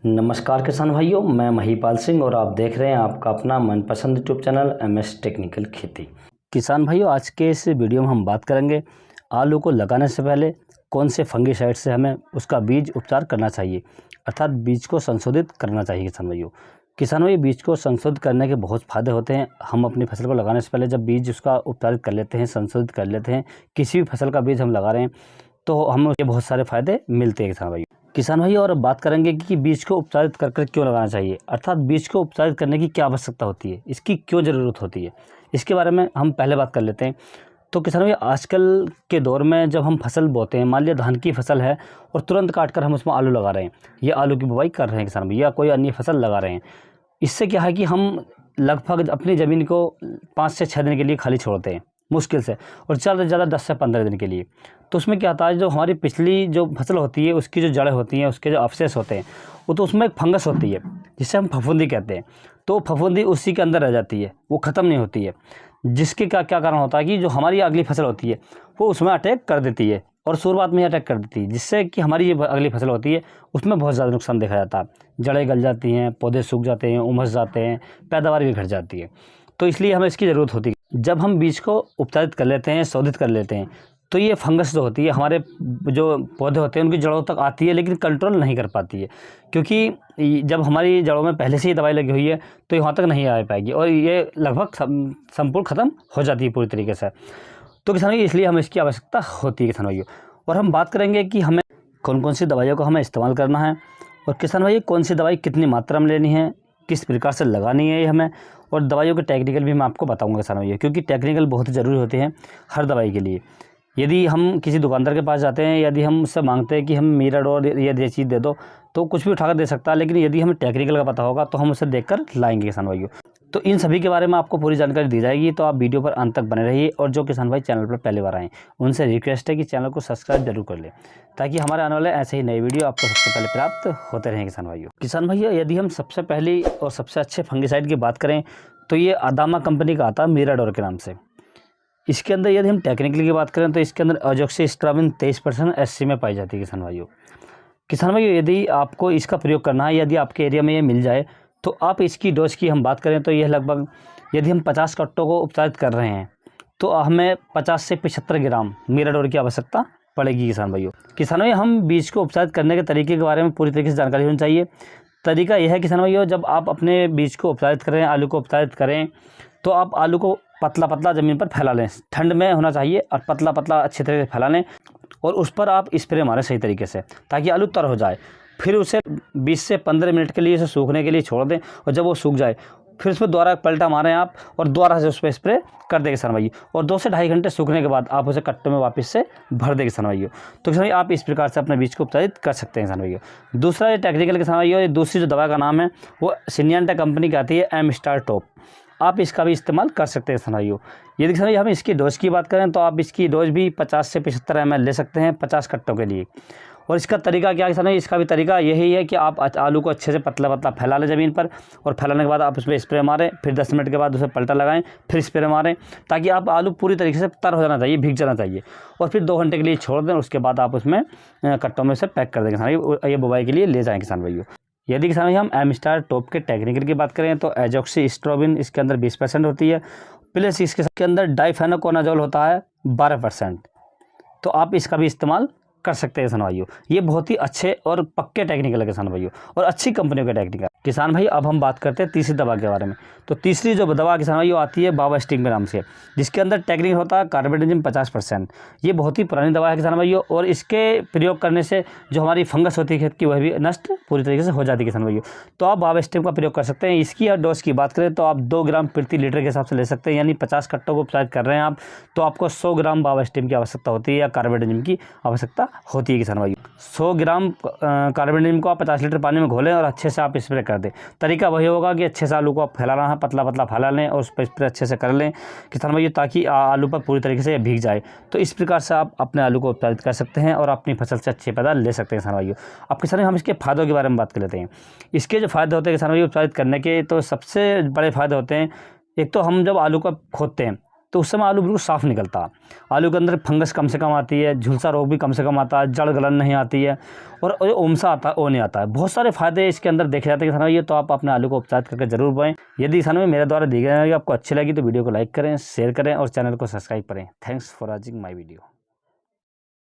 नमस्कार किसान भाइयों, मैं महिपाल सिंह और आप देख रहे हैं आपका अपना मनपसंद यूट्यूब चैनल एमएस टेक्निकल खेती। किसान भाइयों, आज के इस वीडियो में हम बात करेंगे आलू को लगाने से पहले कौन से फंगीसाइड से हमें उसका बीज उपचार करना चाहिए, अर्थात बीज को संशोधित करना चाहिए। किसान भाई, बीज को संशोधित करने के बहुत फ़ायदे होते हैं। हम अपनी फसल को लगाने से पहले जब बीज उसका उपचारित कर लेते हैं, संशोधित कर लेते हैं, किसी भी फसल का बीज हम लगा रहे हैं तो हमें बहुत सारे फ़ायदे मिलते हैं किसान भाई। और बात करेंगे कि बीज को उपचारित कर क्यों लगाना चाहिए, अर्थात बीज को उपचारित करने की क्या आवश्यकता होती है, इसकी क्यों ज़रूरत होती है, इसके बारे में हम पहले बात कर लेते हैं। तो किसान भाई, आजकल के दौर में जब हम फसल बोते हैं, मान लिया धान की फसल है और तुरंत काट कर हम उसमें आलू लगा रहे हैं या आलू की बुवाई कर रहे हैं किसान भाई, या कोई अन्य फसल लगा रहे हैं, इससे क्या है कि हम लगभग अपनी ज़मीन को 5 से 6 दिन के लिए खाली छोड़ते हैं मुश्किल से, और ज़्यादा से ज़्यादा 10 से 15 दिन के लिए। तो उसमें क्या होता है, जो हमारी पिछली जो फसल होती है उसकी जो जड़ें होती हैं, उसके जो अवशेष होते हैं, वो तो उसमें एक फंगस होती है जिसे हम फफूंदी कहते हैं। तो फफूंदी उसी के अंदर रह जाती है, वो ख़त्म नहीं होती है, जिसके क्या कारण होता है कि जो हमारी अगली फसल होती है वो उसमें अटैक कर देती है, और शुरुआत में ही अटैक कर देती है, जिससे कि हमारी ये अगली फसल होती है उसमें बहुत ज़्यादा नुकसान देखा जाता है। जड़ें गल जाती हैं, पौधे सूख जाते हैं, उमस जाते हैं, पैदावार भी घट जाती है। तो इसलिए हमें इसकी ज़रूरत होती है। जब हम बीज को उपचारित कर लेते हैं, शोधित कर लेते हैं, तो ये फंगस जो होती है हमारे जो पौधे होते हैं उनकी जड़ों तक आती है, लेकिन कंट्रोल नहीं कर पाती है, क्योंकि जब हमारी जड़ों में पहले से ही दवाई लगी हुई है तो ये वहाँ तक नहीं आ पाएगी और ये लगभग संपूर्ण ख़त्म हो जाती है पूरी तरीके से। तो किसान भाई, इसलिए हमें इसकी आवश्यकता होती है किसान भाइयों। और हम बात करेंगे कि हमें कौन कौन सी दवाइयों को हमें इस्तेमाल करना है, और किसान भाई कौन सी दवाई कितनी मात्रा में लेनी है, किस प्रकार से लगानी है ये हमें, और दवाइयों के टेक्निकल भी मैं आपको बताऊंगा किसान भाई, क्योंकि टेक्निकल बहुत ज़रूरी होते हैं हर दवाई के लिए। यदि हम किसी दुकानदार के पास जाते हैं, यदि हम उससे मांगते हैं कि हम मीराडोर ये चीज़ दे दो, तो कुछ भी उठाकर दे सकता है, लेकिन यदि हमें टेक्निकल का पता होगा तो हम उसे देखकर लाएंगे किसान भाइयों। तो इन सभी के बारे में आपको पूरी जानकारी दी जाएगी, तो आप वीडियो पर अंत तक बने रहिए। और जो किसान भाई चैनल पर पहली बार आएँ उनसे रिक्वेस्ट है कि चैनल को सब्सक्राइब जरूर कर लें, ताकि हमारे आने वाले ऐसे ही नए वीडियो आपको सबसे पहले प्राप्त होते रहें किसान भाइयों। यदि हम सबसे पहली और सबसे अच्छे फंगिसाइड की बात करें तो ये अदामा कंपनी का आता है, मीराडोर के नाम से। इसके अंदर यदि हम टेक्निकल की बात करें तो इसके अंदर अजोक्सिस्ट्राबिन 23% एससी में पाई जाती है किसान भाइयों। यदि आपको इसका प्रयोग करना है, यदि आपके एरिया में ये मिल जाए, तो आप इसकी डोज की हम बात करें तो यह लगभग, यदि हम 50 कट्टों को उपचारित कर रहे हैं तो हमें 50 से 75 ग्राम मीराडोर की आवश्यकता पड़ेगी किसान भाइयों। हम बीज को उपचारित करने के तरीके के बारे में पूरी तरीके से जानकारी होनी चाहिए। तरीका यह है किसान भाइयों, जब आप अपने बीज को उपचारित करें, आलू को उपचारित करें, तो आप आलू को पतला पतला ज़मीन पर फैला लें, ठंड में होना चाहिए, और पतला पतला अच्छे तरीके से फैला लें, और उस पर आप स्प्रे मारें सही तरीके से, ताकि आलू तर हो जाए। फिर उसे 20 से 15 मिनट के लिए इसे सूखने के लिए छोड़ दें, और जब वो सूख जाए फिर उसमें दोबारा पलटा मारें आप, और दोबारा से उस पर स्प्रे कर दें किसान भाई। और 2 से ढाई घंटे सूखने के बाद आप उसे कट्टों में वापस से भर दें किसान भाइयों। तो किसान भाई, आप इस प्रकार से अपने बीज को उपचारित कर सकते हैं किसान भाइयों। दूसरा ये टेक्निकल किसान भाइयों, दूसरी जो दवा का नाम है वो सिंजेंटा कंपनी की आती है, एम स्टार टॉप। आप इसका भी इस्तेमाल कर सकते हैं किसान भाइयों। यदि किसान भाई हम इसकी डोज की बात करें तो आप इसकी डोज भी 50 से 75 ml ले सकते हैं 50 कट्टों के लिए। और इसका तरीका क्या है किसान भाई, इसका भी तरीका यही है कि आप आलू को अच्छे से पतला पतला फैला लें ज़मीन पर, और फैलाने के बाद आप उसमें स्प्रे मारें, फिर 10 मिनट के बाद उसे पलटा लगाएं, फिर स्प्रे मारें, ताकि आप आलू पूरी तरीके से तर हो जाना चाहिए, भीग जाना चाहिए, और फिर 2 घंटे के लिए छोड़ दें। उसके बाद आप उसमें कट्टों में से पैक कर दें किसान भाई, ये बुवाई के लिए ले जाएँ किसान भाइयों। यदि किसान भाई हम एम स्टार टॉप के टेक्निकल की बात करें तो एजॉक्सिस्ट्रोबिन इसके अंदर 20% होती है, प्लस इसके अंदर डाइफेनोकोनाजोल होता है 12%। तो आप इसका भी इस्तेमाल कर सकते हैं किसान भाइयों। ये बहुत ही अच्छे और पक्के टेक्निकल है किसान भाइयों, और अच्छी कंपनियों के टेक्निकल किसान भाई। अब हम बात करते हैं तीसरी दवा के बारे में। तो तीसरी जो दवा किसान भाइयों आती है बाबास्टिक के नाम से, जिसके अंदर टेक्निक होता है कार्बेंडाजिम 50%। ये बहुत ही पुरानी दवा है किसान भाइयों, और इसके प्रयोग करने से जो हमारी फंगस होती है खेत की, वह भी नष्ट पूरी तरीके से हो जाती है किसान भाइयों। तो आप बाबास्टिक का प्रयोग कर सकते हैं। इसकी डोज की बात करें तो आप 2 ग्राम प्रति लीटर के हिसाब से ले सकते हैं, यानी 50 कट्टों को उपचारित कर रहे हैं आप, तो आपको 100 ग्राम बाबास्टिक की आवश्यकता होती है, या कार्बेंडाजिम की आवश्यकता होती है किसान भाइयों। 100 ग्राम कार्बेंडाजिम को आप 50 लीटर पानी में घोलें और अच्छे से आप स्प्रे कर दें। तरीका वही होगा कि अच्छे से आलू को आप फैलाना है, पतला पतला फैला लें, और उस पर स्प्रे अच्छे से कर लें किसान भाइयों, ताकि आलू पर पूरी तरीके से ये भीग जाए। तो इस प्रकार से आप अपने आलू को उपचारित कर सकते हैं और अपनी फसल से अच्छी पैदावार ले सकते हैं किसान भाइयों। अब किसान भाई हम इसके फ़ायदों के बारे में बात कर लेते हैं। इसके जो फ़ायदे होते हैं किसान भाई उपचारित करने के, तो सबसे बड़े फ़ायदे होते हैं। एक तो हम जब आलू को खोदते हैं तो उस समय आलू बिल्कुल साफ़ निकलता। आलू के अंदर फंगस कम से कम आती है, झुलसा रोग भी कम से कम आता है, जड़ गलन नहीं आती है और जो ओमसा आता है वो नहीं आता है। बहुत सारे फायदे इसके अंदर देखे जाते हैं किसानों। ये तो आप अपने आलू को उपचार करके जरूर बोएं। यदि किसानों में मेरे द्वारा दी गई आपको अच्छी लगी तो वीडियो को लाइक करें, शेयर करें और चैनल को सब्सक्राइब करें। Thanks for watching my video.